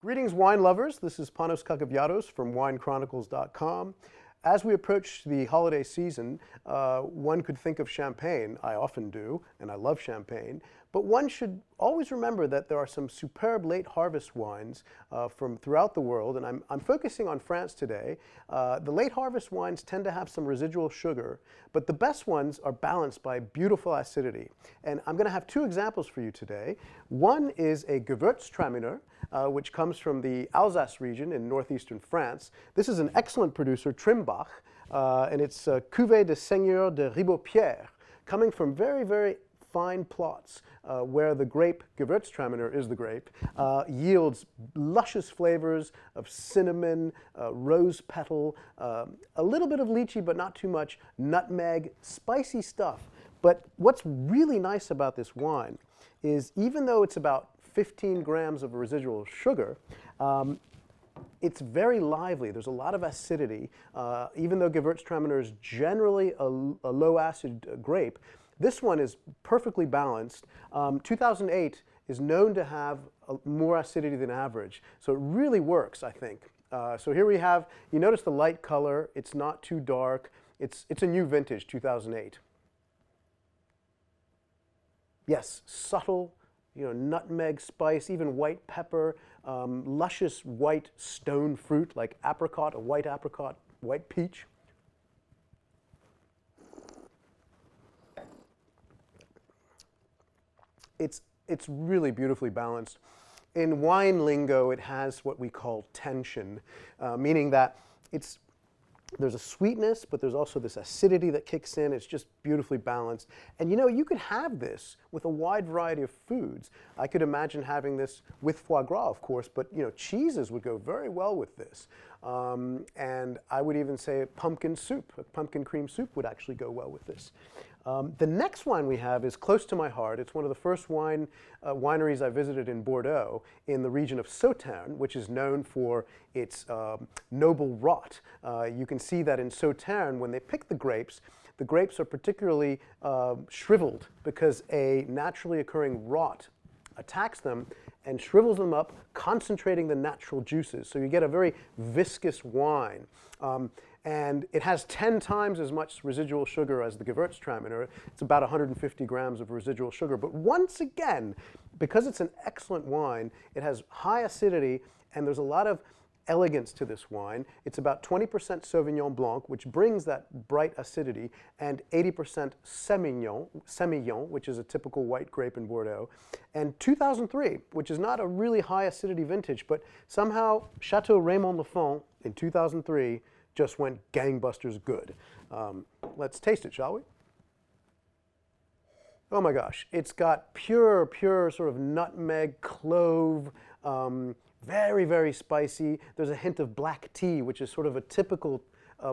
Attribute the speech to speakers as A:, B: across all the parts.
A: Greetings, wine lovers. This is Panos Kakaviados from winechronicles.com. As we approach the holiday season, one could think of champagne. I often do, and I love champagne. But one should always remember that there are some superb late harvest wines from throughout the world, and I'm focusing on France today. The late harvest wines tend to have some residual sugar, but the best ones are balanced by beautiful acidity. And I'm going to have two examples for you today. One is a Gewürztraminer, which comes from the Alsace region in northeastern France. This is an excellent producer, Trimbach, and it's Cuvée de Seigneur de Ribeaupierre, coming from very, very fine plots where the grape, Gewürztraminer is the grape, yields luscious flavors of cinnamon, rose petal, a little bit of lychee, but not too much, nutmeg, spicy stuff. But what's really nice about this wine is even though it's about 15 grams of residual sugar, it's very lively. There's a lot of acidity. Even though Gewürztraminer is generally a low acid grape, this one is perfectly balanced. 2008 is known to have more acidity than average, so it really works, I think. So here we have, you notice the light color, it's not too dark, it's a new vintage, 2008. Yes, subtle, nutmeg spice, even white pepper, luscious white stone fruit like apricot, a white apricot, white peach. It's really beautifully balanced. In wine lingo, it has what we call tension, meaning that there's a sweetness, but there's also this acidity that kicks in. It's just beautifully balanced. And you could have this with a wide variety of foods. I could imagine having this with foie gras, of course, but cheeses would go very well with this. And I would even say pumpkin soup, a pumpkin cream soup would actually go well with this. The next wine we have is close to my heart. It's one of the first wineries I visited in Bordeaux in the region of Sauternes, which is known for its noble rot. You can see that in Sauternes, when they pick the grapes are particularly shriveled because a naturally occurring rot attacks them and shrivels them up, concentrating the natural juices. So you get a very viscous wine. And it has 10 times as much residual sugar as the Gewürztraminer. It's about 150 grams of residual sugar. But once again, because it's an excellent wine, it has high acidity, and there's a lot of elegance to this wine. It's about 20% Sauvignon Blanc, which brings that bright acidity, and 80% Semillon, which is a typical white grape in Bordeaux, and 2003, which is not a really high acidity vintage, but somehow Chateau Raymond-Lafon in 2003 just went gangbusters good. Let's taste it, shall we? Oh my gosh, it's got pure sort of nutmeg, clove, very, very spicy. There's a hint of black tea, which is sort of a typical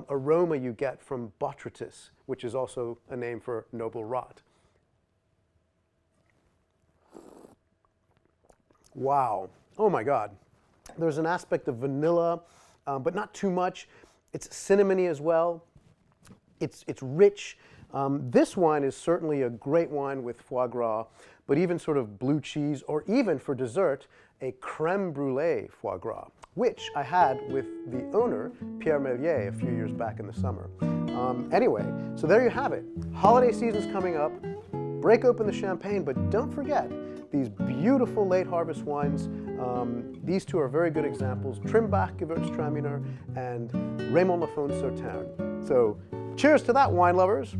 A: aroma you get from botrytis, which is also a name for noble rot. Wow, oh my God. There's an aspect of vanilla, but not too much. It's cinnamony as well. It's rich. This wine is certainly a great wine with foie gras, but even sort of blue cheese, or even for dessert, a crème brûlée foie gras, which I had with the owner, Pierre Mellier, a few years back in the summer. Anyway, so there you have it. Holiday season's coming up. Break open the champagne, but don't forget these beautiful late harvest wines. These two are very good examples, Trimbach Gewürztraminer and Raymond-Lafon Sauternes. So cheers to that, wine lovers.